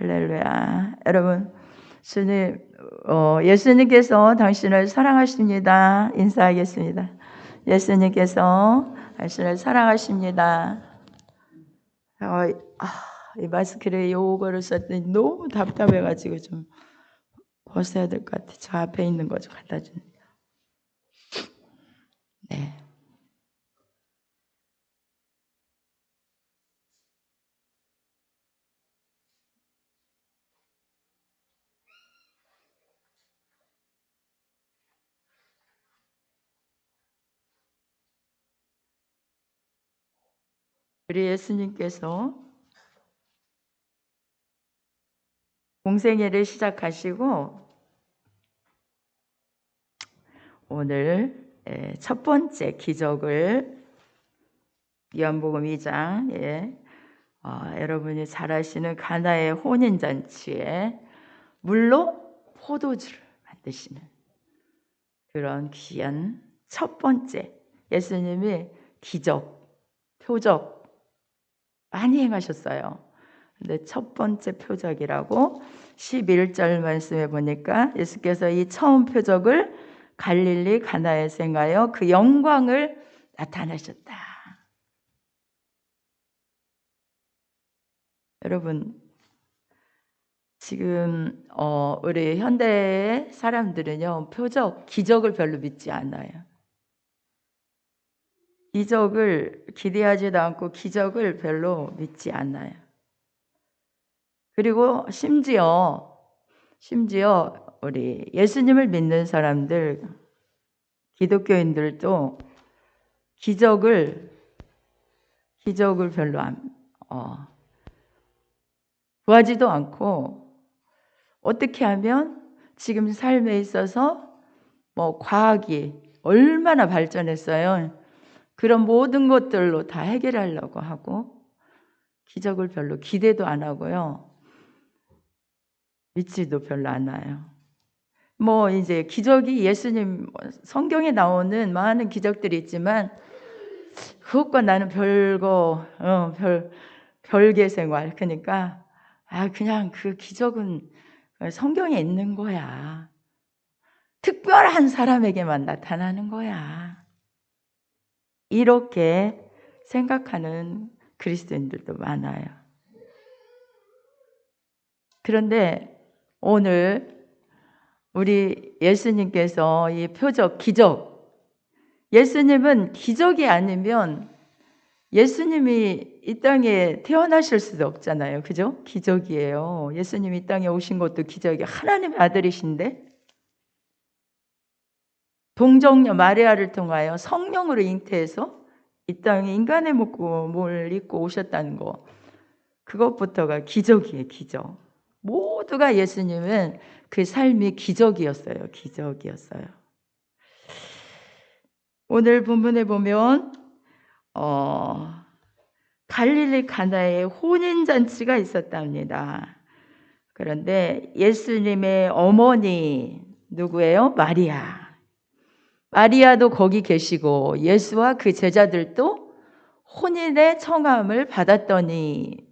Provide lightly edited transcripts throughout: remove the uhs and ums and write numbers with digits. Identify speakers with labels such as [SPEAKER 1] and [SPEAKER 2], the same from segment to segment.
[SPEAKER 1] 할렐루야. 여러분, 예수님께서 당신을 사랑하십니다. 인사하겠습니다. 예수님께서 당신을 사랑하십니다. 이 마스크를 요거를 썼더니 너무 답답해가지고 좀 벗어야 될 것 같아요. 저 앞에 있는 거 좀 갖다 주세요. 네. 우리 예수님께서 공생애를 시작하시고 오늘 첫 번째 기적을 요한복음 2장 여러분이 잘 아시는 가나의 혼인잔치에 물로 포도주를 만드시는 그런 귀한 첫 번째 예수님이 기적, 표적 많이 행하셨어요. 근데 첫 번째 표적이라고 11절 말씀에 보니까 예수께서 이 처음 표적을 갈릴리 가나에서 행하여 그 영광을 나타내셨다. 여러분, 지금 우리 현대의 사람들은요, 표적, 기적을 별로 믿지 않아요. 기적을 기대하지도 않고 기적을 별로 믿지 않아요. 그리고 심지어 우리 예수님을 믿는 사람들, 기독교인들도 기적을 별로 구하지도 않고 어떻게 하면 지금 삶에 있어서 과학이 얼마나 발전했어요. 그런 모든 것들로 다 해결하려고 하고 기적을 별로 기대도 안 하고요. 믿지도 별로 않아요. 이제 기적이 예수님 성경에 나오는 많은 기적들이 있지만 그것과 나는 별개 생활. 그러니까 그냥 그 기적은 성경에 있는 거야. 특별한 사람에게만 나타나는 거야. 이렇게 생각하는 그리스도인들도 많아요. 그런데 오늘 우리 예수님께서 이 표적, 기적, 예수님은 기적이 아니면 예수님이 이 땅에 태어나실 수도 없잖아요. 그죠? 기적이에요. 예수님이 이 땅에 오신 것도 기적이에요. 하나님의 아들이신데 동정녀 마리아를 통하여 성령으로 잉태해서 이 땅에 인간의 몸을 입고 오셨다는 거, 그것부터가 기적이에요. 기적. 모두가 예수님은 그 삶이 기적이었어요. 기적이었어요. 오늘 본문에 보면 갈릴리 가나에 혼인잔치가 있었답니다. 그런데 예수님의 어머니 누구예요? 마리아. 마리아도 거기 계시고 예수와 그 제자들도 혼인의 청함을 받았더니,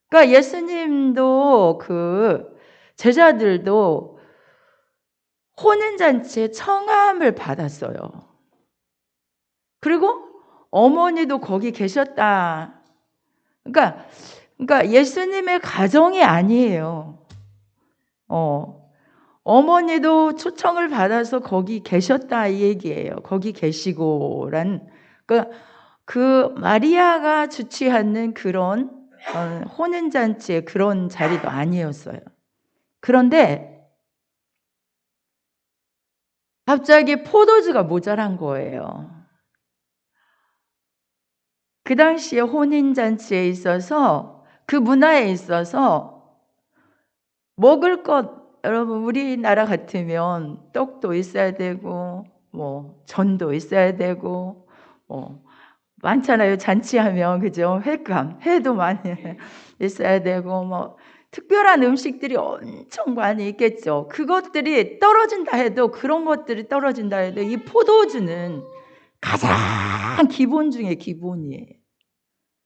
[SPEAKER 1] 그러니까 예수님도 그 제자들도 혼인잔치에 청함을 받았어요. 그리고 어머니도 거기 계셨다. 그러니까 예수님의 가정이 아니에요. 어머니도 초청을 받아서 거기 계셨다 이 얘기예요. 거기 계시고란, 그러니까 그 마리아가 주취하는 그런 혼인잔치의 그런 자리도 아니었어요. 그런데 갑자기 포도주가 모자란 거예요. 그 당시에 혼인잔치에 있어서, 그 문화에 있어서 먹을 것, 여러분 우리나라 같으면 떡도 있어야 되고 전도 있어야 되고 많잖아요. 잔치하면, 그죠? 회도 많이 있어야 되고 특별한 음식들이 엄청 많이 있겠죠. 그것들이 떨어진다 해도, 그런 것들이 떨어진다 해도 이 포도주는 가장 기본 중에 기본이에요.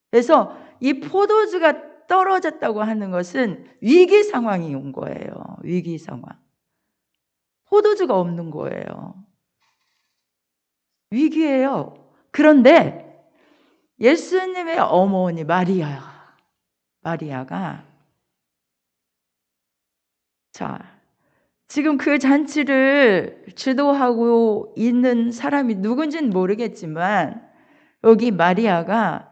[SPEAKER 1] 그래서 이 포도주가 떨어졌다고 하는 것은 위기 상황이 온 거예요. 위기 상황. 포도주가 없는 거예요. 위기예요. 그런데 예수님의 어머니 마리아가 지금 그 잔치를 주도하고 있는 사람이 누군지는 모르겠지만 여기 마리아가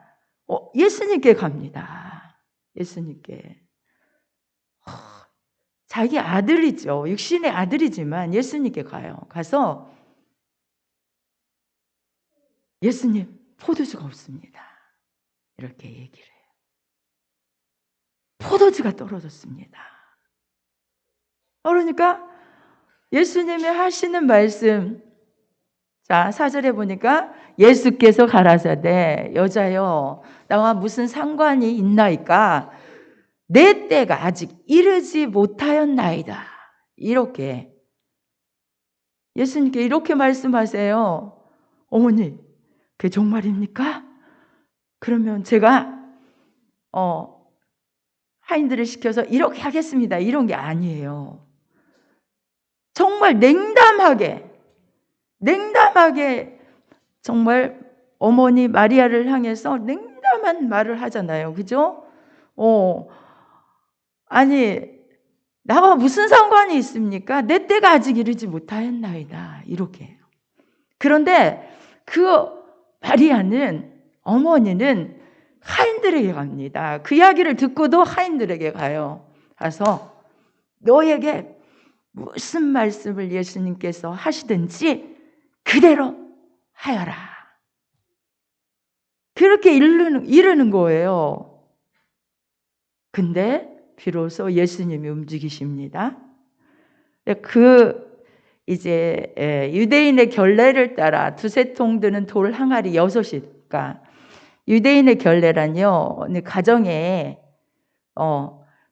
[SPEAKER 1] 예수님께 갑니다. 예수님께. 자기 아들이죠. 육신의 아들이지만 예수님께 가요. 가서 예수님, 포도주가 없습니다. 이렇게 얘기를 해요. 포도주가 떨어졌습니다. 그러니까 예수님이 하시는 말씀, 4절에 보니까 예수께서 가라사대 여자여 나와 무슨 상관이 있나이까 내 때가 아직 이르지 못하였나이다. 이렇게 예수님께 이렇게 말씀하세요. 어머니, 그게 정말입니까? 그러면 제가 하인들을 시켜서 이렇게 하겠습니다. 이런 게 아니에요. 정말 냉담하게 정말 어머니 마리아를 향해서 냉담한 말을 하잖아요. 그죠? 아니 나와 무슨 상관이 있습니까? 내 때가 아직 이르지 못하였나이다. 이렇게. 그런데 그 마리아는 어머니는 하인들에게 갑니다. 그 이야기를 듣고도 하인들에게 가요. 가서 너에게 무슨 말씀을 예수님께서 하시든지 그대로 하여라. 그렇게 이르는 거예요. 근데 비로소 예수님이 움직이십니다. 이제 유대인의 결례를 따라 두세 통 드는 돌 항아리 6이니까 유대인의 결례란요, 가정에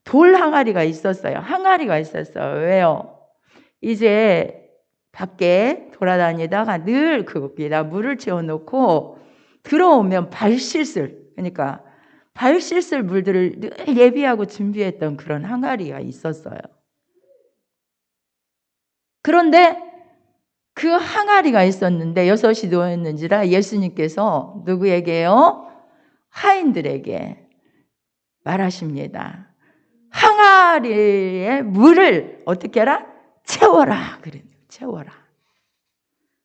[SPEAKER 1] 돌 항아리가 있었어요. 항아리가 있었어요. 왜요? 이제 밖에 돌아다니다가 늘 거기다 물을 채워놓고 들어오면 그러니까 발 씻을 물들을 늘 예비하고 준비했던 그런 항아리가 있었어요. 그런데 그 항아리가 있었는데 6이 놓였는지라 예수님께서 누구에게요? 하인들에게 말하십니다. 항아리에 물을 어떻게 해라? 채워라. 그래요. 채워라.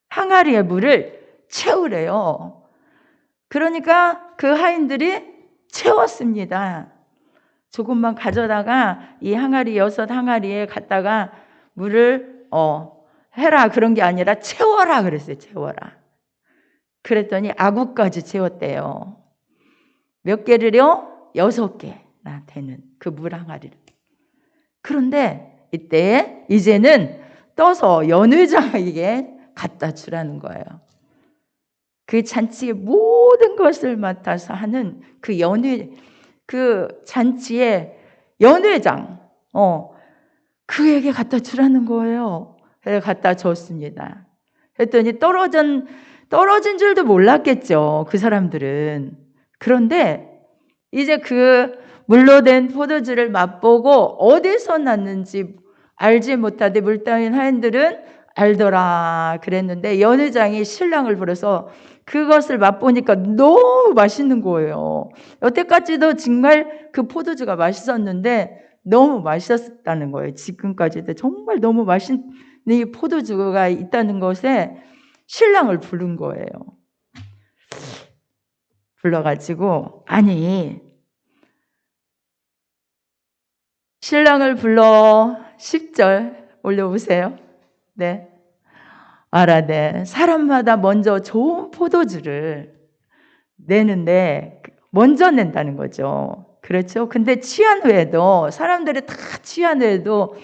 [SPEAKER 1] 항아리에 물을 채우래요. 그러니까 그 하인들이 채웠습니다. 조금만 가져다가 이 항아리 6 항아리에 갖다가 물을 해라 그런 게 아니라 채워라 그랬어요. 채워라. 그랬더니 아구까지 채웠대요. 몇 개를요? 6개나 되는 그 물 항아리를. 그런데 이때 이제는 떠서 연회장에게 갖다 주라는 거예요. 그 잔치의 모든 것을 맡아서 하는 그 잔치의 연회장, 그에게 갖다 주라는 거예요. 그래서 갖다 줬습니다. 했더니 떨어진 줄도 몰랐겠죠. 그 사람들은. 그런데 이제 그 물로 된 포도주를 맛보고 어디서 났는지 알지 못하되 물 따윈 하인들은 알더라 그랬는데 연회장이 신랑을 불러서 그것을 맛보니까 너무 맛있는 거예요. 여태까지도 정말 그 포도주가 맛있었는데 너무 맛있었다는 거예요. 지금까지도 정말 너무 맛있는 이 포도주가 있다는 것에 신랑을 부른 거예요. 불러가지고 신랑을 불러 10절 올려보세요. 네. 알아내 사람마다 먼저 좋은 포도주를 내는데 먼저 낸다는 거죠. 그렇죠? 근데 취한 후에도 사람들이 다 취한 후에도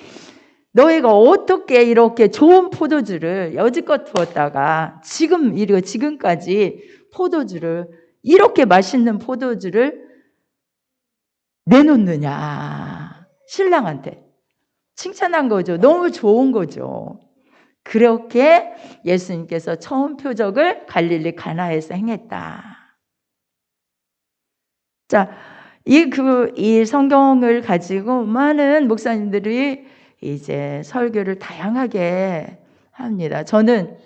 [SPEAKER 1] 너희가 어떻게 이렇게 좋은 포도주를 여지껏 두었다가 지금까지 포도주를 이렇게 맛있는 포도주를 내놓느냐. 신랑한테 칭찬한 거죠. 너무 좋은 거죠. 그렇게 예수님께서 처음 표적을 갈릴리 가나에서 행했다. 자, 이 성경을 가지고 많은 목사님들이 이제 설교를 다양하게 합니다. 저도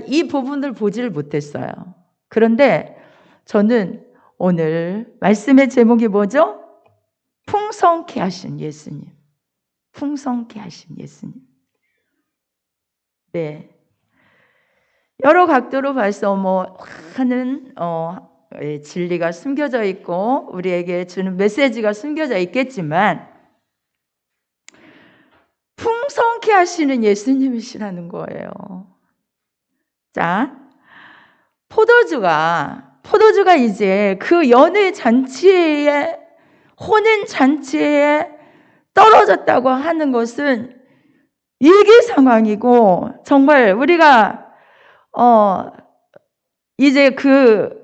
[SPEAKER 1] 이 부분을 보지를 못했어요. 그런데 저는 오늘 말씀의 제목이 뭐죠? 풍성케 하신 예수님. 풍성케 하신 예수님. 네. 여러 각도로 봐서 하는 진리가 숨겨져 있고 우리에게 주는 메시지가 숨겨져 있겠지만 풍성케 하시는 예수님이시라는 거예요. 자, 포도주가 이제 그 연회 잔치에 혼인 잔치에 떨어졌다고 하는 것은 위기 상황이고 정말 우리가 이제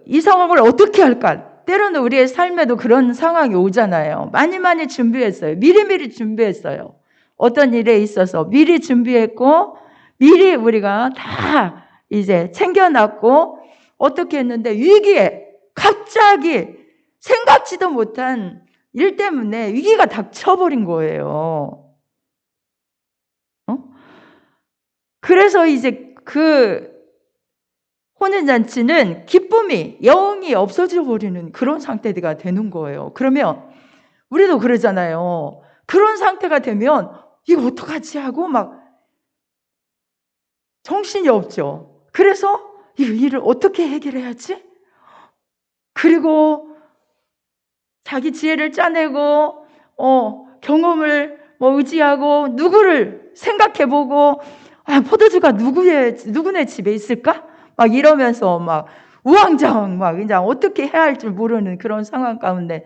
[SPEAKER 1] 이 상황을 어떻게 할까? 때로는 우리의 삶에도 그런 상황이 오잖아요. 많이 준비했어요. 미리미리 준비했어요. 어떤 일에 있어서 미리 준비했고 미리 우리가 다 이제 챙겨놨고 어떻게 했는데 위기에 갑자기 생각지도 못한 일 때문에 위기가 닥쳐버린 거예요. 그래서 이제 그 혼인잔치는 기쁨이, 여흥이 없어져 버리는 그런 상태가 되는 거예요. 그러면 우리도 그러잖아요. 그런 상태가 되면 이거 어떡하지 하고 막 정신이 없죠. 그래서 이 일을 어떻게 해결해야지? 그리고 자기 지혜를 짜내고 경험을 의지하고 누구를 생각해보고 포도주가 누구네 집에 있을까? 막 이러면서 막 우왕좌왕 막 그냥 어떻게 해야 할 줄 모르는 그런 상황 가운데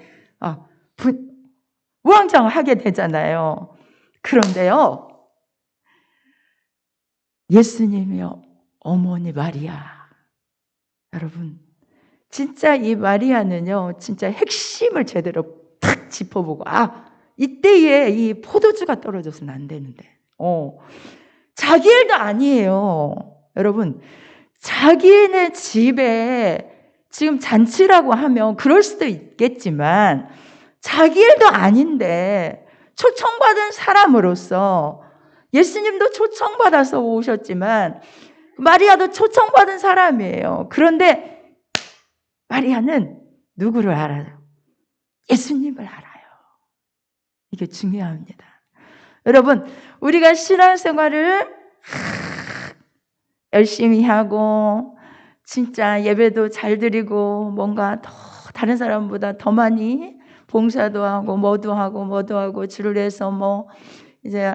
[SPEAKER 1] 우왕좌왕 하게 되잖아요. 그런데요, 예수님이요 어머니 마리아, 여러분 진짜 이 마리아는요 진짜 핵심을 제대로 탁 짚어보고 이때에 이 포도주가 떨어져서는 안 되는데 자기 일도 아니에요. 여러분 자기네 집에 지금 잔치라고 하면 그럴 수도 있겠지만 자기 일도 아닌데 초청받은 사람으로서 예수님도 초청받아서 오셨지만 마리아도 초청받은 사람이에요. 그런데 마리아는 누구를 알아요? 예수님을 알아요. 이게 중요합니다. 여러분 우리가 신앙생활을 열심히 하고 진짜 예배도 잘 드리고 뭔가 더 다른 사람보다 더 많이 봉사도 하고 뭐도 하고 주를 위해서 이제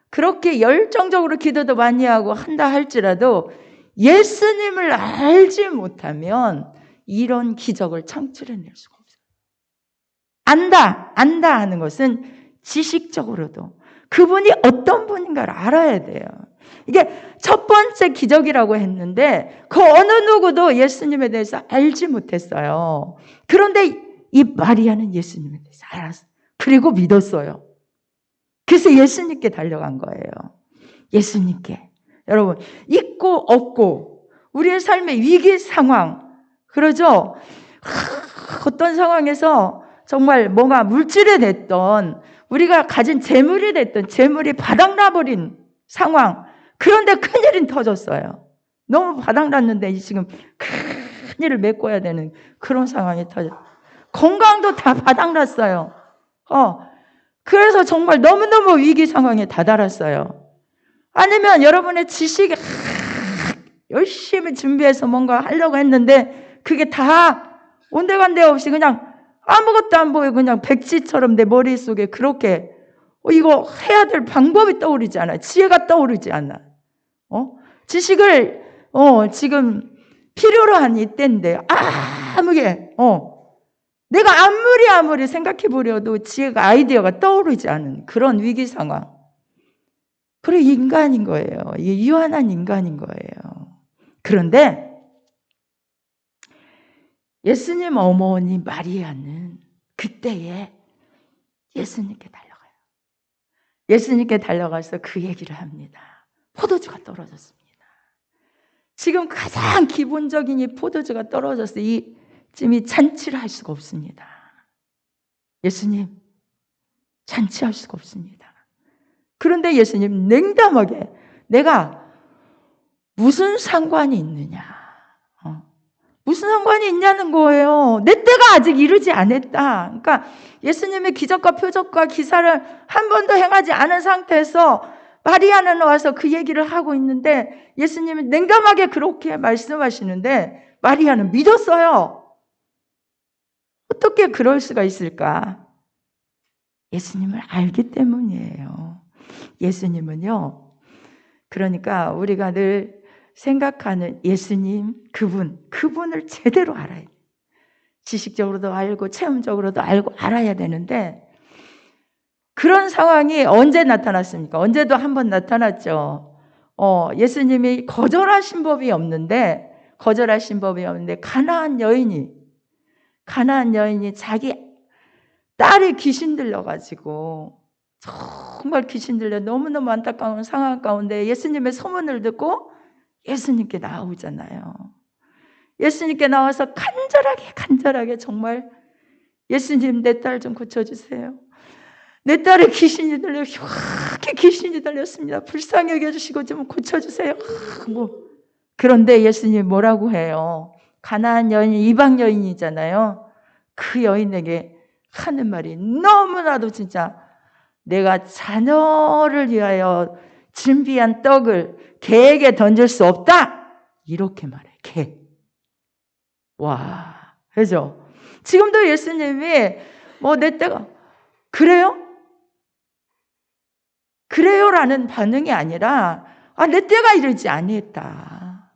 [SPEAKER 1] 그렇게 열정적으로 기도도 많이 하고 한다 할지라도 예수님을 알지 못하면 이런 기적을 창출해낼 수가 없어요. 안다 하는 것은 지식적으로도 그분이 어떤 분인가를 알아야 돼요. 이게 첫 번째 기적이라고 했는데 그 어느 누구도 예수님에 대해서 알지 못했어요. 그런데 이 마리아는 예수님에 대해서 알았어요. 그리고 믿었어요. 그래서 예수님께 달려간 거예요. 예수님께. 여러분 있고 없고 우리의 삶의 위기 상황 그러죠? 어떤 상황에서 정말 뭔가 물질이 됐던 우리가 가진 재물이 됐던 재물이 바닥나버린 상황 그런데 큰일이 터졌어요. 너무 바닥났는데 지금 큰일을 메꿔야 되는 그런 상황이 터졌어요. 건강도 다 바닥났어요. 그래서 정말 너무너무 위기 상황에 다다랐어요. 아니면 여러분의 지식이 열심히 준비해서 뭔가 하려고 했는데 그게 다 온데간데 없이 그냥 아무것도 안 보이고 그냥 백지처럼 내 머릿속에 그렇게 이거 해야 될 방법이 떠오르지 않아요. 지혜가 떠오르지 않아. 지식을 지금 필요로 한 이때인데 내가 아무리 생각해 보려도 지혜가 아이디어가 떠오르지 않은 그런 위기 상황. 그래 인간인 거예요. 유한한 인간인 거예요. 그런데 예수님 어머니 마리아는 그때에 예수님께 달려가요. 예수님께 달려가서 그 얘기를 합니다. 포도주가 떨어졌습니다. 지금 가장 기본적인 이 포도주가 떨어져서 지금 이 잔치를 할 수가 없습니다. 예수님, 잔치할 수가 없습니다. 그런데 예수님 냉담하게 내가 무슨 상관이 있느냐? 무슨 상관이 있냐는 거예요. 내 때가 아직 이르지 않았다. 그러니까 예수님의 기적과 표적과 기사를 한 번도 행하지 않은 상태에서 마리아는 와서 그 얘기를 하고 있는데 예수님이 냉담하게 그렇게 말씀하시는데 마리아는 믿었어요. 어떻게 그럴 수가 있을까? 예수님을 알기 때문이에요. 예수님은요, 그러니까 우리가 늘 생각하는 예수님, 그분을 제대로 알아야 돼요. 지식적으로도 알고 체험적으로도 알고 알아야 되는데 그런 상황이 언제 나타났습니까? 언제도 한번 나타났죠. 예수님이 거절하신 법이 없는데 가나안 여인이 자기 딸이 귀신 들려가지고 정말 귀신 들려 너무너무 안타까운 상황 가운데 예수님의 소문을 듣고 예수님께 나오잖아요. 예수님께 나와서 간절하게 정말 예수님 내 딸 좀 고쳐주세요. 내 딸에 귀신이 들려 흉하게 귀신이 들렸습니다. 불쌍히 여겨주시고 좀 고쳐주세요. 그런데 예수님 뭐라고 해요? 가나안 여인, 이방 여인이잖아요. 그 여인에게 하는 말이 너무나도 진짜 내가 자녀를 위하여 준비한 떡을 개에게 던질 수 없다. 이렇게 말해. 개. 와, 그죠? 지금도 예수님이 내 때가 그래요? 그래요라는 반응이 아니라 내 때가 이르지 아니했다.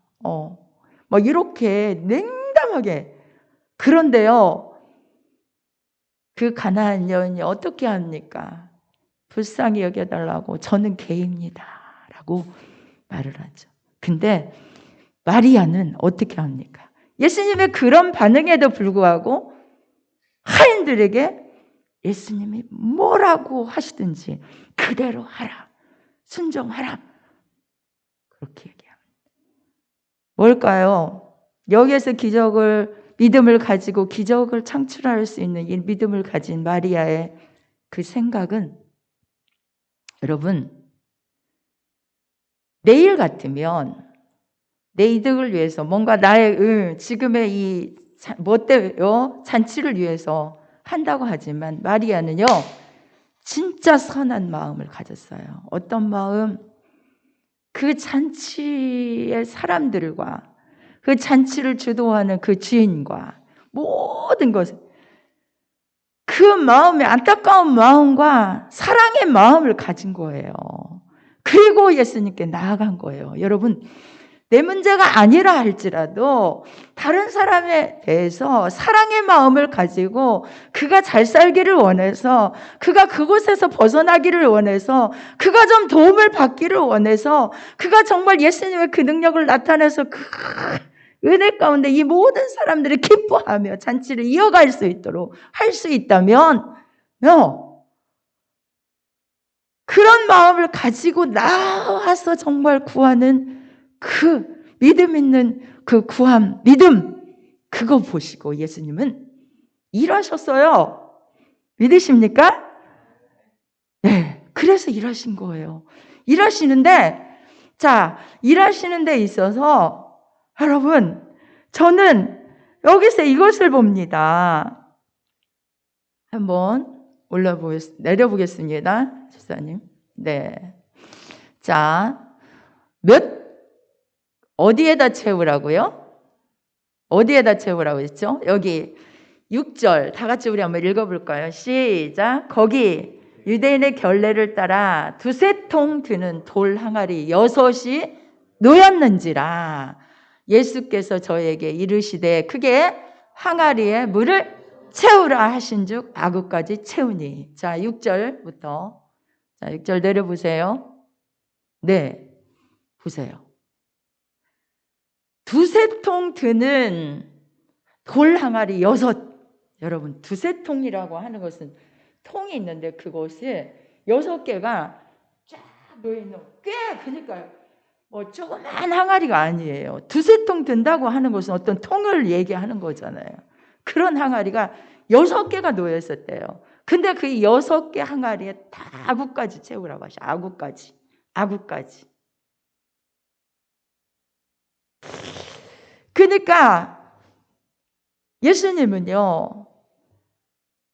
[SPEAKER 1] 이렇게 냉담하게. 그런데요, 그 가나안 여인이 어떻게 합니까? 불쌍히 여겨달라고 저는 개입니다 라고 말을 하죠. 근데 마리아는 어떻게 합니까? 예수님의 그런 반응에도 불구하고 하인들에게 예수님이 뭐라고 하시든지 그대로 하라, 순종하라, 그렇게 얘기합니다. 뭘까요? 여기에서 믿음을 가지고 기적을 창출할 수 있는 이 믿음을 가진 마리아의 그 생각은, 여러분, 내일 같으면 내 이득을 위해서 뭔가 나의 지금의 이 잔치를 위해서 한다고 하지만 마리아는요 진짜 선한 마음을 가졌어요. 어떤 마음? 그 잔치의 사람들과 그 잔치를 주도하는 그 주인과 모든 것을 그 마음의 안타까운 마음과 사랑의 마음을 가진 거예요. 그리고 예수님께 나아간 거예요. 여러분, 내 문제가 아니라 할지라도 다른 사람에 대해서 사랑의 마음을 가지고 그가 잘 살기를 원해서, 그가 그곳에서 벗어나기를 원해서, 그가 좀 도움을 받기를 원해서, 그가 정말 예수님의 그 능력을 나타내서 그 은혜 가운데 이 모든 사람들이 기뻐하며 잔치를 이어갈 수 있도록 할 수 있다면 그런 마음을 가지고 나와서 정말 구하는 그 믿음 있는 그 구함, 믿음, 그거 보시고 예수님은 일하셨어요. 믿으십니까? 네, 그래서 일하신 거예요. 일하시는데 데 있어서 여러분, 저는 여기서 이것을 봅니다. 한번 내려보겠습니다. 집사님. 네. 어디에다 채우라고요? 어디에다 채우라고 했죠? 여기 6절 다 같이 우리 한번 읽어볼까요? 시작. 거기 유대인의 결례를 따라 두세 통 드는 돌 항아리 6이 놓였는지라 예수께서 저에게 이르시되 크게 항아리에 물을 채우라 하신즉 아구까지 채우니. 6절부터 6절 내려보세요. 네, 보세요. 두세 통 드는 돌 항아리 6. 여러분, 두세 통이라고 하는 것은 통이 있는데 그것이 6개가 쫙 놓여있는, 그러니까요. 조그만 항아리가 아니에요. 두세 통 든다고 하는 것은 어떤 통을 얘기하는 거잖아요. 그런 항아리가 6개가 놓여 있었대요. 근데 그 6개 항아리에 다 아구까지 채우라고 하셔. 아구까지. 그러니까 예수님은요,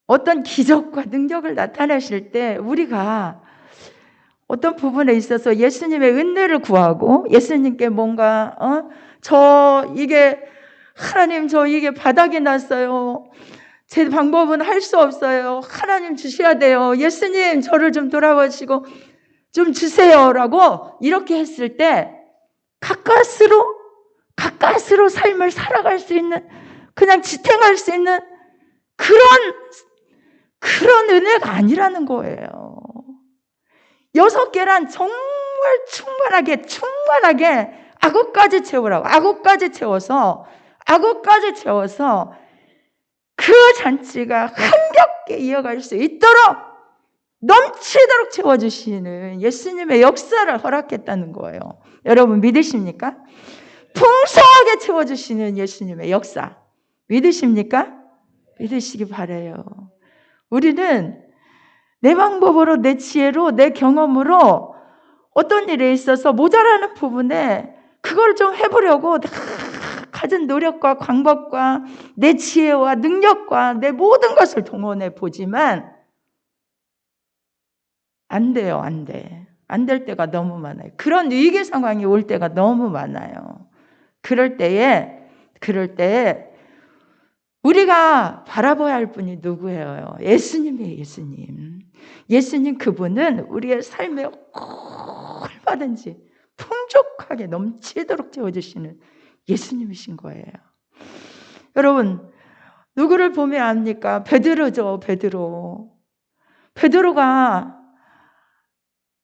[SPEAKER 1] 어떤 기적과 능력을 나타내실 때 우리가 어떤 부분에 있어서 예수님의 은혜를 구하고 예수님께 뭔가 하나님 저 이게 바닥이 났어요. 제 방법은 할 수 없어요. 하나님 주셔야 돼요. 예수님 저를 좀 돌아보시고 좀 주세요라고 이렇게 했을 때 가까스로 삶을 살아갈 수 있는, 그냥 지탱할 수 있는 그런 은혜가 아니라는 거예요. 6개란 정말 충만하게 아구까지 채우라고. 아구까지 채워서 그 잔치가 흥겹게 이어갈 수 있도록 넘치도록 채워주시는 예수님의 역사를 허락했다는 거예요. 여러분 믿으십니까? 풍성하게 채워주시는 예수님의 역사 믿으십니까? 믿으시기 바라요. 우리는 내 방법으로, 내 지혜로, 내 경험으로 어떤 일에 있어서 모자라는 부분에 그걸 좀 해보려고 가진 노력과 방법과 내 지혜와 능력과 내 모든 것을 동원해 보지만 안 돼요. 안 돼. 안 될 때가 너무 많아요. 그런 위기 상황이 올 때가 너무 많아요. 그럴 때에 우리가 바라봐야 할 분이 누구예요? 예수님이에요. 예수님 그분은 우리의 삶에 얼마든지 풍족하게 넘치도록 채워주시는 예수님이신 거예요. 여러분 누구를 보면 압니까? 베드로죠. 베드로가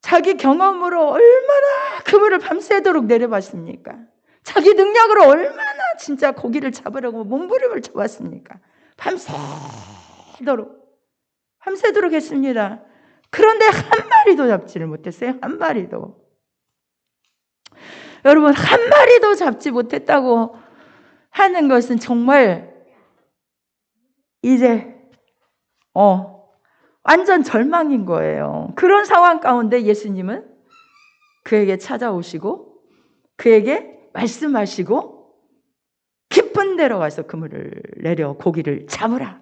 [SPEAKER 1] 자기 경험으로 얼마나 그물을 밤새도록 내려봤습니까? 자기 능력으로 얼마나 진짜 고기를 잡으려고 몸부림을 쳐봤습니까? 밤새도록 했습니다. 그런데 한 마리도 잡지를 못했어요. 한 마리도. 여러분 한 마리도 잡지 못했다고 하는 것은 정말 이제 완전 절망인 거예요. 그런 상황 가운데 예수님은 그에게 찾아오시고 그에게 말씀하시고 깊은 데로 가서 그물을 내려 고기를 잡으라.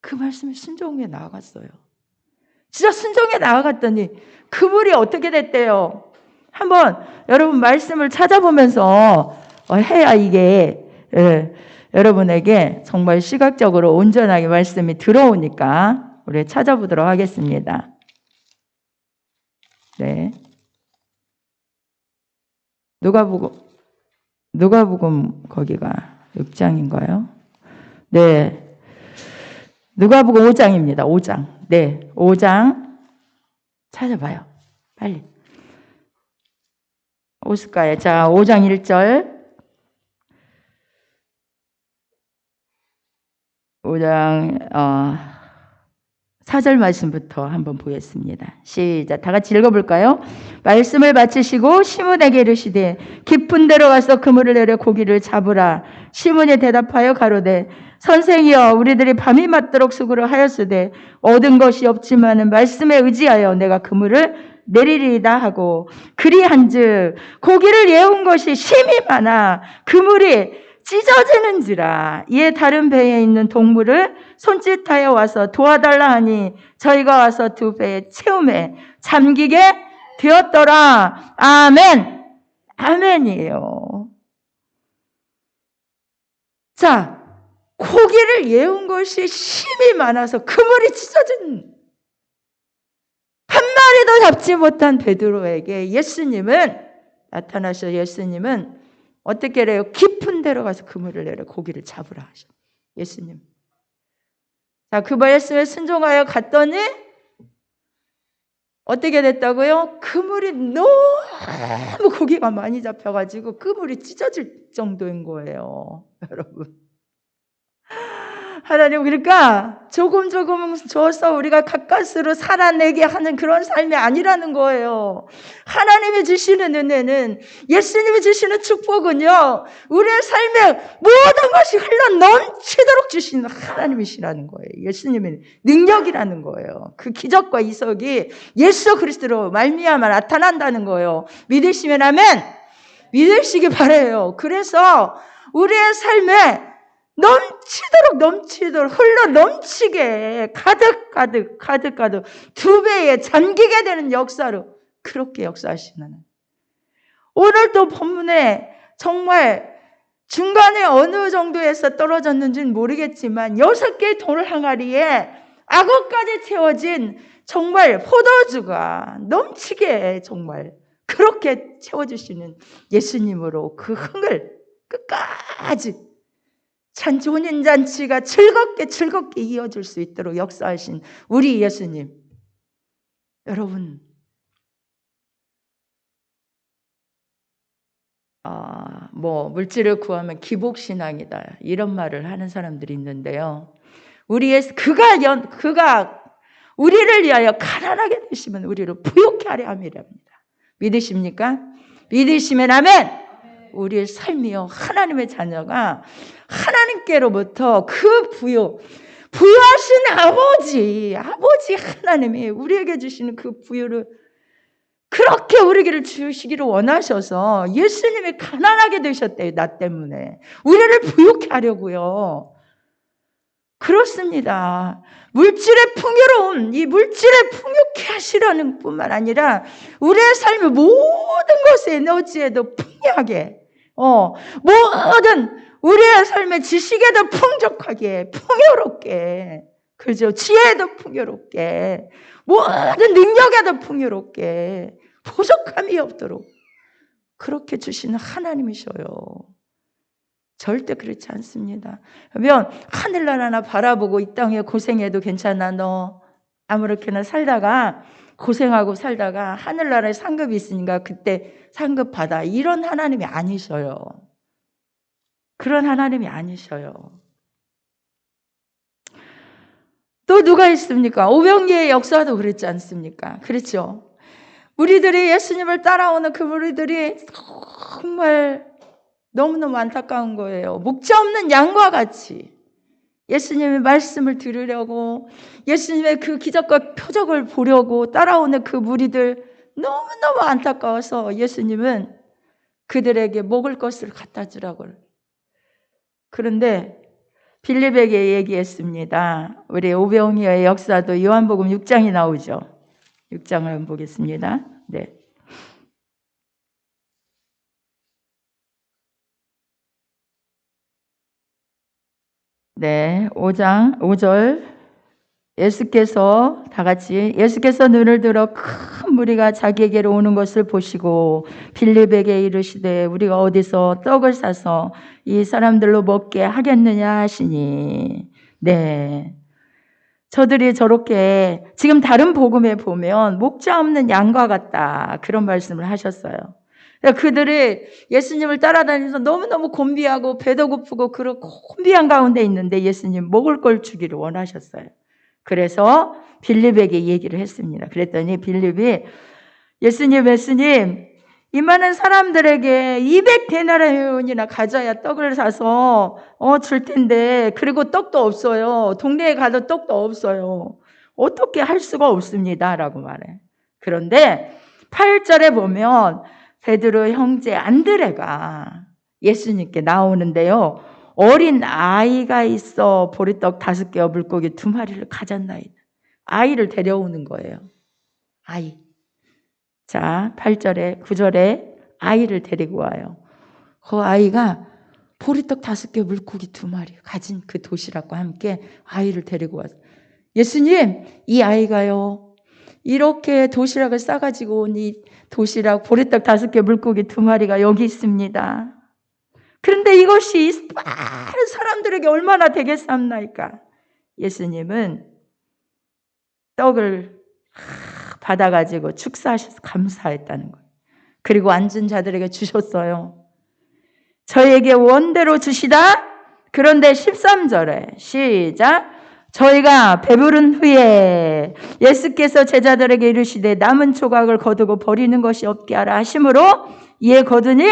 [SPEAKER 1] 그 말씀이 순종에 나아갔어요. 진짜 순종에 나아갔더니 그물이 어떻게 됐대요? 한번 여러분 말씀을 찾아보면서 해야 이게 여러분에게 정말 시각적으로 온전하게 말씀이 들어오니까 우리 찾아보도록 하겠습니다. 네. 누가복음 거기가 6장인가요? 네. 누가복음 5장입니다. 5장. 네. 5장 찾아봐요. 빨리. 오실까요? 자, 5장 1절. 5장 4절 말씀부터 한번 보겠습니다. 시작. 다 같이 읽어볼까요? 말씀을 마치시고 시몬에게 이르시되 깊은 데로 가서 그물을 내려 고기를 잡으라. 시몬이 대답하여 가로되 선생이여 우리들이 밤이 맞도록 수고를 하였으되 얻은 것이 없지만은 말씀에 의지하여 내가 그물을 내리리이다 하고 그리한즉 고기를 예운 것이 심히 많아 그물이 찢어지는지라. 이에 다른 배에 있는 동물을 손짓하여 와서 도와달라 하니 저희가 와서 두 배에 채움에 잠기게 되었더라. 아멘. 아멘이에요. 자, 고기를 예운 것이 심이 많아서 그물이 찢어진, 한 마리도 잡지 못한 베드로에게 예수님은 나타나셔. 예수님은 어떻게 해요? 깊은 데로 가서 그물을 내려 고기를 잡으라 하셔. 예수님. 자, 그 말씀에 순종하여 갔더니 어떻게 됐다고요? 그물이 너무 고기가 많이 잡혀가지고 그물이 찢어질 정도인 거예요. 여러분. 하나님, 그러니까 조금 줘서 우리가 가까스로 살아내게 하는 그런 삶이 아니라는 거예요. 하나님이 주시는 은혜는, 예수님이 주시는 축복은요, 우리의 삶에 모든 것이 흘러 넘치도록 주시는 하나님이시라는 거예요. 예수님의 능력이라는 거예요. 그 기적과 이석이 예수 그리스도로 말미암아 나타난다는 거예요. 믿으시면 아멘. 믿으시기 바라요. 그래서 우리의 삶에 넘치도록 흘러 넘치게 가득 2배에 잠기게 되는 역사로 그렇게 역사하시는, 오늘도 본문에 정말 중간에 어느 정도에서 떨어졌는지는 모르겠지만 6개의 돌 항아리에 악어까지 채워진 정말 포도주가 넘치게 정말 그렇게 채워주시는 예수님으로 그 흥을 끝까지 혼인잔치가 즐겁게 이어질 수 있도록 역사하신 우리 예수님. 여러분, 물질을 구하면 기복신앙이다 이런 말을 하는 사람들이 있는데요, 그가 우리를 위하여 가난하게 되시면 우리를 부욕케 하려 함이랍니다. 믿으십니까? 믿으시면 아멘. 우리의 삶이요, 하나님의 자녀가 하나님께로부터 그 부유하신 아버지 하나님이 우리에게 주시는 그 부유를 그렇게 우리에게 주시기를 원하셔서 예수님이 가난하게 되셨대요. 나 때문에 우리를 부유케 하려고요. 그렇습니다. 물질의 풍요로움, 이 물질을 풍요케 하시려는 뿐만 아니라 우리의 삶의 모든 것의 에너지에도 풍요하게, 모든 우리의 삶의 지식에도 풍족하게, 풍요롭게, 그죠? 지혜에도 풍요롭게, 모든 능력에도 풍요롭게, 부족함이 없도록 그렇게 주시는 하나님이셔요. 절대 그렇지 않습니다. 그러면 하늘나라나 바라보고 이 땅에 고생해도 괜찮아, 너 아무렇게나 살다가 고생하고 살다가 하늘나라에 상급이 있으니까 그때 상급 받아, 이런 하나님이 아니셔요. 그런 하나님이 아니셔요. 또 누가 있습니까? 오병이의 역사도 그랬지 않습니까? 그렇죠? 무리들이, 예수님을 따라오는 그 무리들이 정말 너무너무 안타까운 거예요. 목자 없는 양과 같이 예수님의 말씀을 들으려고, 예수님의 그 기적과 표적을 보려고 따라오는 그 무리들 너무너무 안타까워서 예수님은 그들에게 먹을 것을 갖다 주라고. 그런데 빌립에게 얘기했습니다. 우리 오병이어의 역사도 요한복음 6장이 나오죠. 6장을 한번 보겠습니다. 네. 네, 5장 5절. 예수께서 눈을 들어 큰 무리가 자기에게로 오는 것을 보시고 빌립에게 이르시되 우리가 어디서 떡을 사서 이 사람들로 먹게 하겠느냐 하시니. 네, 저들이 저렇게, 지금 다른 복음에 보면 목자 없는 양과 같다 그런 말씀을 하셨어요. 그들이 예수님을 따라다니면서 너무너무 곤비하고 배도 고프고 그런 곤비한 가운데 있는데 예수님 먹을 걸 주기를 원하셨어요. 그래서 빌립에게 얘기를 했습니다. 그랬더니 빌립이 예수님 이 많은 사람들에게 200데나리온이나 가져야 떡을 사서 줄 텐데, 그리고 떡도 없어요. 동네에 가도 떡도 없어요. 어떻게 할 수가 없습니다 라고 말해. 그런데 8절에 보면 베드로 형제 안드레가 예수님께 나오는데요, 어린 아이가 있어 보리떡 5개와 물고기 2마리를 가졌나이다. 아이를 데려오는 거예요. 아이. 자, 8절에 9절에 아이를 데리고 와요. 그 아이가 보리떡 5개 물고기 2마리 가진 그 도시락과 함께 아이를 데리고 왔어요. 예수님, 이 아이가요 이렇게 도시락을 싸가지고 온 이 도시락 보리떡 5개 물고기 2마리가 여기 있습니다. 그런데 이것이 많은 사람들에게 얼마나 되겠습니까? 예수님은 떡을 받아가지고 축사하셔서 감사했다는 거예요. 그리고 앉은 자들에게 주셨어요. 저에게 원대로 주시다 그런데 13절에 시작. 저희가 배부른 후에 예수께서 제자들에게 이르시되 남은 조각을 거두고 버리는 것이 없게 하라 하심으로 이에 거두니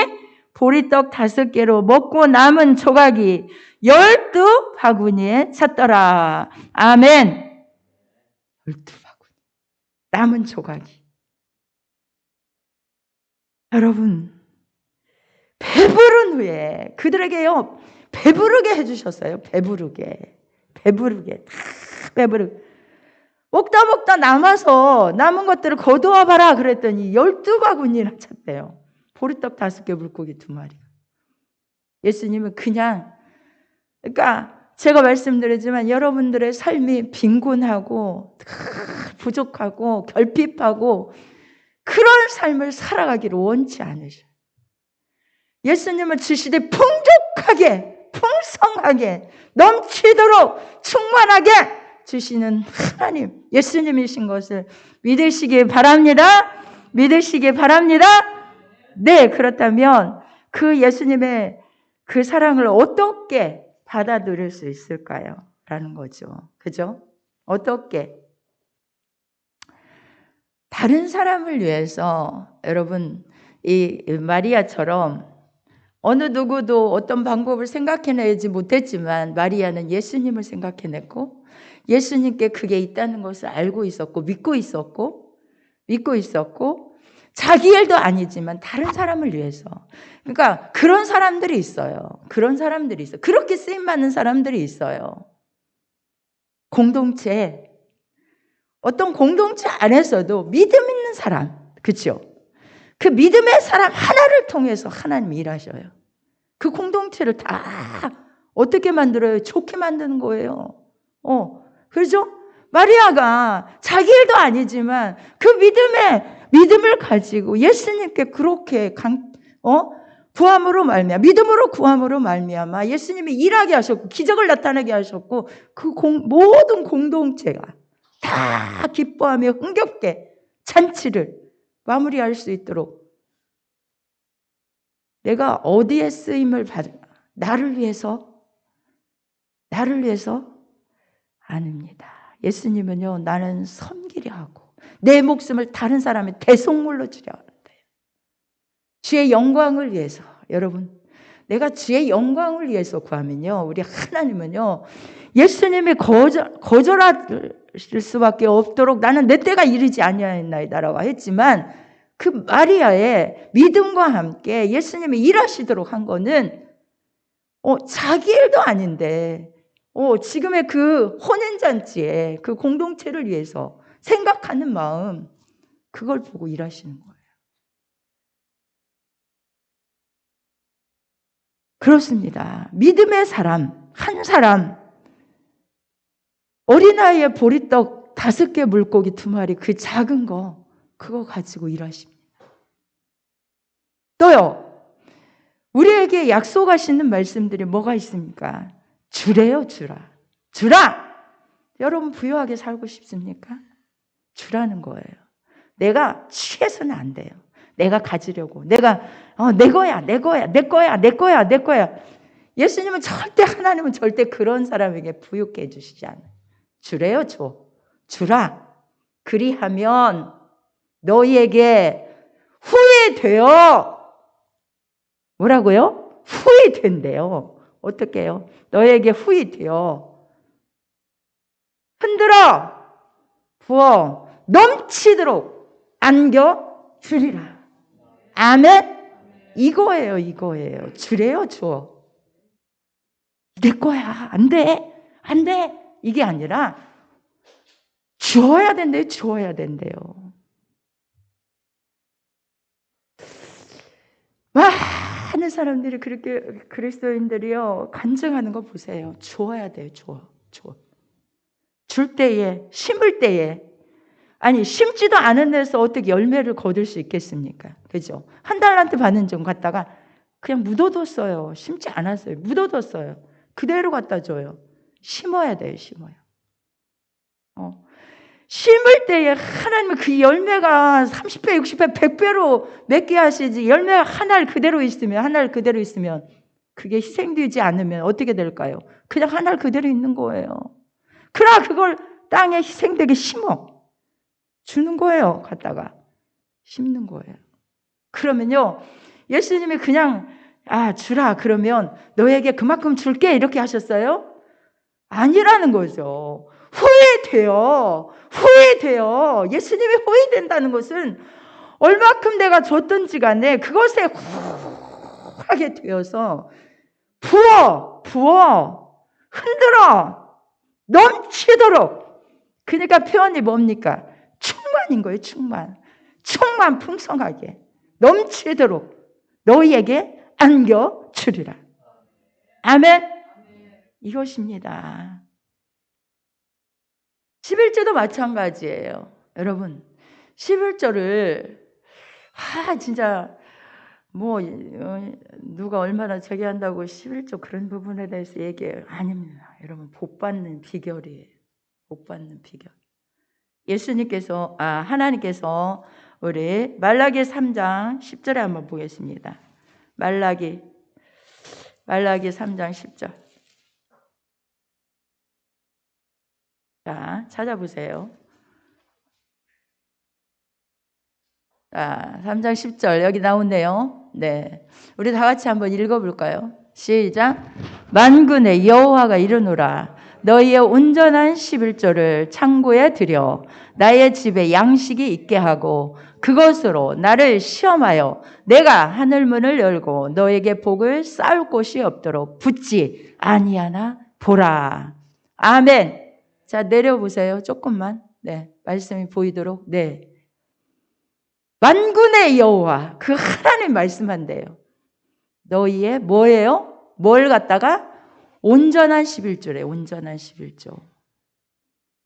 [SPEAKER 1] 보리떡 5개로 먹고 남은 조각이 12바구니에 찼더라. 아멘. 12바구니. 남은 조각이. 여러분, 배부른 후에 그들에게요, 배부르게 해주셨어요. 배부르게. 다 배부르게. 먹다 남아서 남은 것들을 거두어 봐라 그랬더니 12바구니나 찼대요. 보리떡 5개, 물고기 2마리. 예수님은 그냥, 그러니까 제가 말씀드리지만 여러분들의 삶이 빈곤하고 부족하고 결핍하고 그런 삶을 살아가기를 원치 않으셔요. 예수님은 주시되 풍족하게, 풍성하게, 넘치도록 충만하게 주시는 하나님, 예수님이신 것을 믿으시기 바랍니다. 믿으시기 바랍니다. 네, 그렇다면 그 예수님의 그 사랑을 어떻게 받아들일 수 있을까요? 라는 거죠. 그죠? 어떻게? 다른 사람을 위해서 여러분, 이 마리아처럼 어느 누구도 어떤 방법을 생각해내지 못했지만 마리아는 예수님을 생각해냈고 예수님께 그게 있다는 것을 알고 있었고 믿고 있었고 자기 일도 아니지만 다른 사람을 위해서. 그러니까 그런 사람들이 있어요. 그렇게 쓰임받는 사람들이 있어요. 공동체, 어떤 공동체 안에서도 믿음 있는 사람, 그렇죠? 그 믿음의 사람 하나를 통해서 하나님이 일하셔요. 그 공동체를 다 어떻게 만들어요? 좋게 만드는 거예요. 그렇죠? 마리아가 자기 일도 아니지만 그 믿음을 가지고 예수님께 그렇게 구함으로 말미암아, 믿음으로 구함으로 말미암아 예수님이 일하게 하셨고 기적을 나타나게 하셨고 그 모든 공동체가 다 기뻐하며 흥겹게 잔치를 마무리할 수 있도록 내가 어디에 쓰임을 받아? 나를 위해서 아닙니다. 예수님은요, 나는 섬기려 하고 내 목숨을 다른 사람의 대속물로 주려 하는데요. 주의 영광을 위해서. 여러분, 내가 주의 영광을 위해서 구하면요, 우리 하나님은요, 예수님이 거절하실 수밖에 없도록 나는 내 때가 이르지 아니하였나이다라고 했지만 그 마리아의 믿음과 함께 예수님이 일하시도록 한 거는 자기 일도 아닌데 지금의 그 혼인잔치에 그 공동체를 위해서 생각하는 마음, 그걸 보고 일하시는 거예요. 그렇습니다. 믿음의 사람, 한 사람, 어린아이의 보리떡 5개, 물고기 2마리, 그 작은 거, 그거 가지고 일하십니다. 또요, 우리에게 약속하시는 말씀들이 뭐가 있습니까? 주래요, 주라. 여러분 부유하게 살고 싶습니까? 주라는 거예요. 내가 취해서는 안 돼요. 내가 가지려고. 내가 내 거야. 예수님은 하나님은 절대 그런 사람에게 부유케 해주시지 않아요. 주래요, 주라. 그리하면 너희에게 후회되어. 뭐라고요? 후회된대요. 어떻게 해요? 너에게 후회되어. 흔들어 부어 넘치도록 안겨주리라. 아멘. 이거예요. 주래요, 줘. 내 거야. 안 돼. 이게 아니라 주어야 된대요. 많은 사람들이 그렇게 그리스도인들이요 간증하는 거 보세요. 주어야 돼요. 줄 때에, 심을 때에. 아니, 심지도 않은 데서 어떻게 열매를 거둘 수 있겠습니까? 그죠? 한 달란트 받는 좀 갖다가 그냥 묻어뒀어요. 심지 않았어요. 묻어뒀어요. 그대로 갖다 줘요. 심어야 돼요. 심을 때에 하나님은 그 열매가 30배, 60배, 100배로 맺게 하시지. 열매가 한 알 그대로 있으면 그게 희생되지 않으면 어떻게 될까요? 그냥 하늘 그대로 있는 거예요. 그러나 그걸 땅에 희생되게 심어 주는 거예요. 갖다가 심는 거예요. 그러면요, 예수님이 그냥 주라 그러면 너에게 그만큼 줄게 이렇게 하셨어요? 아니라는 거죠. 후회돼요. 예수님이 후회된다는 것은 얼마큼 내가 줬든지 간에 그것에 하게 되어서 부어 흔들어 넘치도록. 그러니까 표현이 뭡니까? 충만인 거예요. 충만 풍성하게 넘치도록 너희에게 안겨주리라. 아멘. 이것입니다. 11조도 마찬가지예요. 여러분 11조를 진짜 누가 얼마나 저기 한다고 11조 그런 부분에 대해서 얘기해요. 아닙니다. 여러분 복 받는 비결이에요. 복 받는 비결. 하나님께서 우리 말라기 3장 10절에 한번 보겠습니다. 말라기 3장 10절. 자, 찾아보세요. 3장 10절 여기 나오네요. 네, 우리 다 같이 한번 읽어볼까요? 시작. 만군의 여호와가 이르노라. 너희의 온전한 11조를 창고에 들여 나의 집에 양식이 있게 하고 그것으로 나를 시험하여 내가 하늘문을 열고 너에게 복을 쌓을 곳이 없도록 붙지 아니하나 보라. 아멘. 자, 내려보세요. 조금만. 네, 말씀이 보이도록. 네. 만군의 여호와, 그 하나님 말씀한대요. 너희의 뭐예요? 뭘 갖다가? 온전한 11조래. 온전한 11조.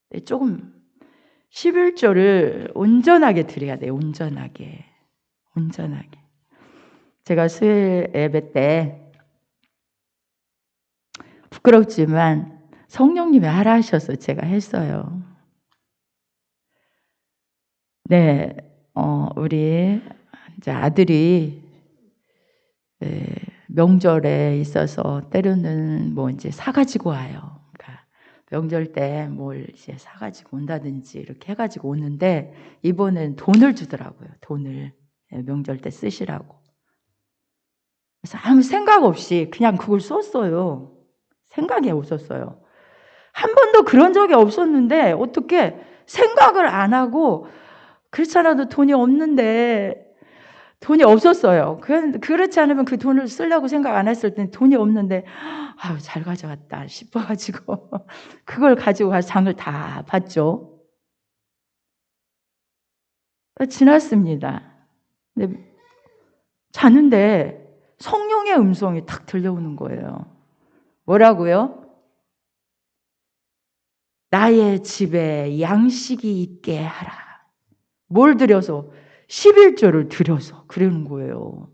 [SPEAKER 1] 네, 조금 11조를 온전하게 드려야 돼요. 온전하게. 제가 수요일 예배 때 부끄럽지만 성령님이 하라 하셔서 제가 했어요. 네, 우리 이제 아들이 명절에 있어서 때로는 이제 사가지고 와요. 그러니까 명절 때 뭘 이제 사가지고 온다든지 이렇게 해가지고 오는데 이번엔 돈을 주더라고요. 돈을 명절 때 쓰시라고. 그래서 아무 생각 없이 그냥 그걸 썼어요. 생각이 없었어요. 한 번도 그런 적이 없었는데 어떻게 생각을 안 하고 그렇잖아도 돈이 없었어요. 그렇지 않으면 그 돈을 쓰려고 생각 안 했을 때 돈이 없는데 잘 가져왔다 싶어가지고 그걸 가지고 가서 장을 다 봤죠. 지났습니다. 근데 자는데 성령의 음성이 탁 들려오는 거예요. 뭐라고요? 나의 집에 양식이 있게 하라. 뭘 들여서? 11조를 들여서 그러는 거예요.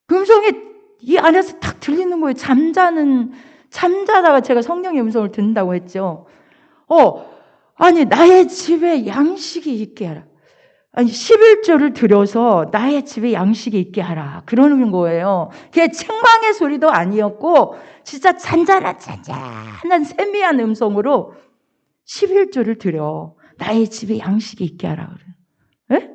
[SPEAKER 1] 그 음성이 이 안에서 탁 들리는 거예요. 잠자다가 제가 성령의 음성을 듣는다고 했죠. 나의 집에 양식이 있게 하라. 11조를 들여서 나의 집에 양식이 있게 하라. 그러는 거예요. 그게 책망의 소리도 아니었고 진짜 잔잔한 세미한 음성으로 11조를 들여 나의 집에 양식이 있게 하라. 에?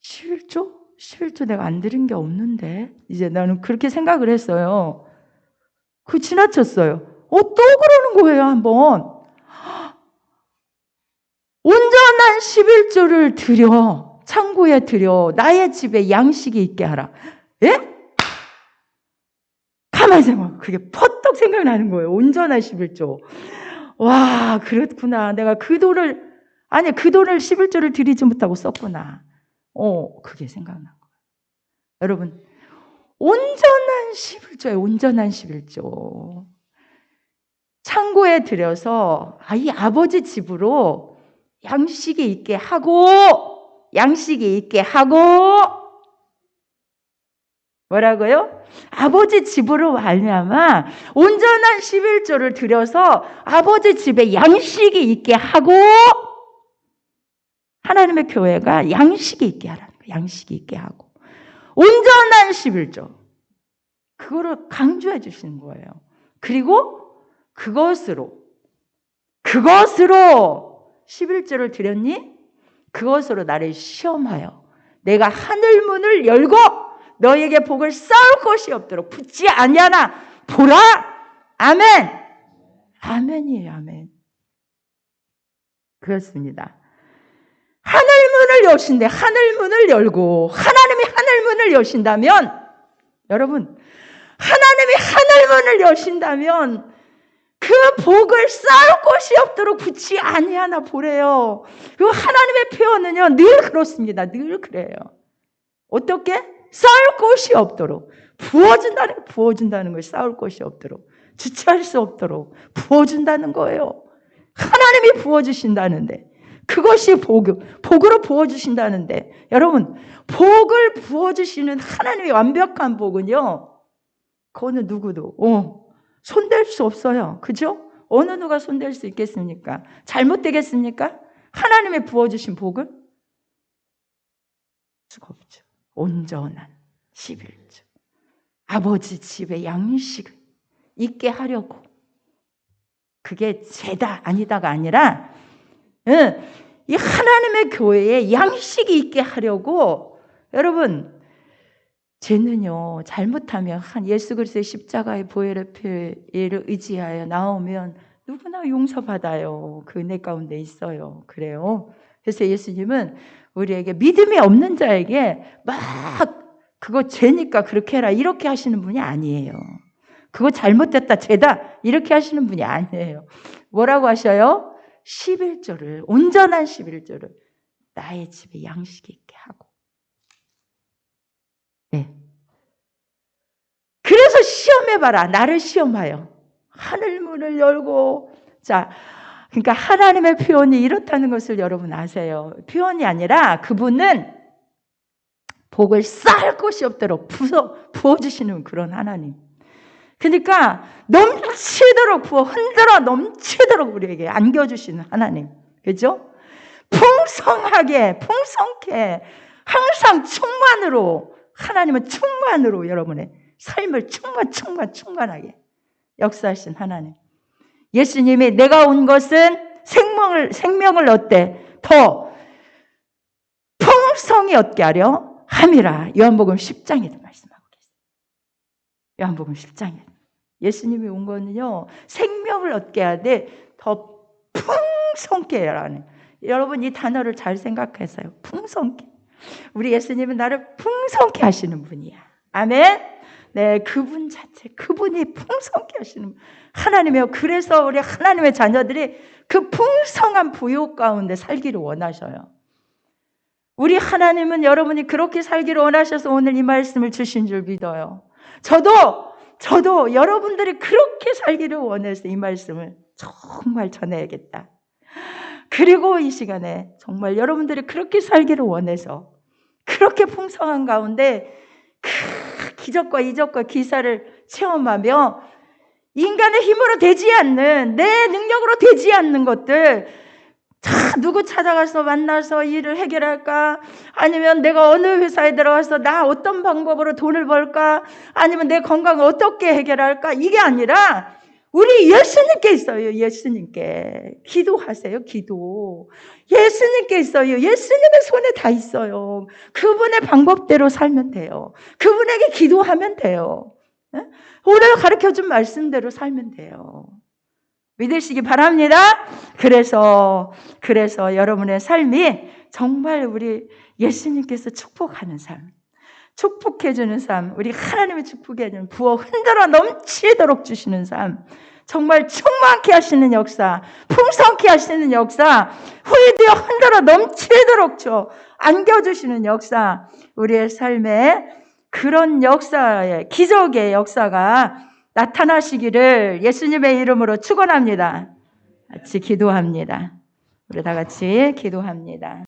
[SPEAKER 1] 11조 내가 안 드린 게 없는데 이제 나는 그렇게 생각을 했어요. 그 지나쳤어요. 또 그러는 거예요. 한번 온전한 11조를 들여 창고에 들여 나의 집에 양식이 있게 하라. 예? 가만히 생각. 그게 퍼뜩 생각나는 거예요. 온전한 11조. 와, 그렇구나. 내가 그 돈을 11조를 드리지 못하고 썼구나. 그게 생각난 거예요. 여러분, 온전한 11조예요. 온전한 11조. 창고에 들여서 이 아버지 집으로 양식이 있게 하고 뭐라고요? 아버지 집으로 말미암아 온전한 11조를 들여서 아버지 집에 양식이 있게 하고 하나님의 교회가 양식이 있게 하라는 거예요. 양식이 있게 하고 온전한 11조. 그거를 강조해 주시는 거예요. 그리고 그것으로 11조를 드렸니? 그것으로 나를 시험하여 내가 하늘 문을 열고 너에게 복을 쌓을 것이 없도록 붙지 아니하나 보라. 아멘. 아멘이에요. 아멘. 그렇습니다. 하늘 문을 여신데 하늘 문을 열고 하나님이 하늘 문을 여신다면 여러분 하나님이 하늘 문을 여신다면 그 복을 쌓을 곳이 없도록 붙지 아니하나 보래요. 그 하나님의 표현은요 늘 그렇습니다. 늘 그래요. 어떻게? 쌓을 곳이 없도록 부어준다는 거예요. 쌓을 곳이 없도록 주체할 수 없도록 부어준다는 거예요. 하나님이 부어주신다는데 그것이 복으로 부어주신다는데 여러분 복을 부어주시는 하나님의 완벽한 복은요 그거는 누구도 손댈 수 없어요. 그죠? 어느 누가 손댈 수 있겠습니까? 잘못되겠습니까? 하나님의 부어주신 복을? 수가 없죠. 온전한 11조. 아버지 집에 양식을 있게 하려고. 그게 죄다 아니다가 아니라 이 하나님의 교회에 양식이 있게 하려고 여러분 죄는요 잘못하면 한 예수 그리스도의 십자가의 보혈의 피를 의지하여 나오면 누구나 용서받아요. 그 은혜 가운데 있어요. 그래요. 그래서 예수님은 우리에게 믿음이 없는 자에게 막 그거 죄니까 그렇게 해라 이렇게 하시는 분이 아니에요. 그거 잘못됐다 죄다 이렇게 하시는 분이 아니에요. 뭐라고 하셔요? 11조를 온전한 11조를 나의 집에 양식이 있게 하고 네. 그래서 시험해봐라. 나를 시험하여 하늘 문을 열고 자 그러니까 하나님의 표현이 이렇다는 것을 여러분 아세요. 표현이 아니라 그분은 복을 쌓을 곳이 없도록 부어주시는 그런 하나님. 그러니까 넘치도록 흔들어 넘치도록 우리에게 안겨주시는 하나님. 그죠? 풍성케 항상 충만으로 하나님은 충만으로 여러분의 삶을 충만하게 역사하신 하나님. 예수님이 내가 온 것은 생명을 얻되 더 풍성히 얻게 하려 함이라. 요한복음 10장에도 말씀하고 계세요. 요한복음 10장에 예수님이 온 거는요 생명을 얻게 하되 더 풍성케 하라는. 여러분 이 단어를 잘 생각하세요. 풍성케. 우리 예수님은 나를 풍성케 하시는 분이야. 아멘. 네, 그분 자체, 그분이 풍성케 하시는 하나님이요. 그래서 우리 하나님의 자녀들이 그 풍성한 부요 가운데 살기를 원하셔요. 우리 하나님은 여러분이 그렇게 살기를 원하셔서 오늘 이 말씀을 주신 줄 믿어요. 저도 여러분들이 그렇게 살기를 원해서 이 말씀을 정말 전해야겠다. 그리고 이 시간에 정말 여러분들이 그렇게 살기를 원해서 그렇게 풍성한 가운데 기적과 이적과 기사를 체험하며 인간의 힘으로 되지 않는 내 능력으로 되지 않는 것들 누구 찾아가서 만나서 일을 해결할까? 아니면 내가 어느 회사에 들어가서 나 어떤 방법으로 돈을 벌까? 아니면 내 건강을 어떻게 해결할까? 이게 아니라 우리 예수님께 있어요. 예수님께 기도하세요. 기도. 예수님께 있어요. 예수님의 손에 다 있어요. 그분의 방법대로 살면 돼요. 그분에게 기도하면 돼요. 오늘 가르쳐준 말씀대로 살면 돼요. 믿으시기 바랍니다. 그래서 여러분의 삶이 정말 우리 예수님께서 축복하는 삶, 축복해주는 삶, 우리 하나님의 축복해주는 부어 흔들어 넘치도록 주시는 삶, 정말 충만케 하시는 역사, 풍성케 하시는 역사, 후회되어 흔들어 넘치도록 안겨주시는 역사, 우리의 삶에 그런 역사의 기적의 역사가 나타나시기를 예수님의 이름으로 축원합니다. 같이 기도합니다. 우리 다 같이 기도합니다.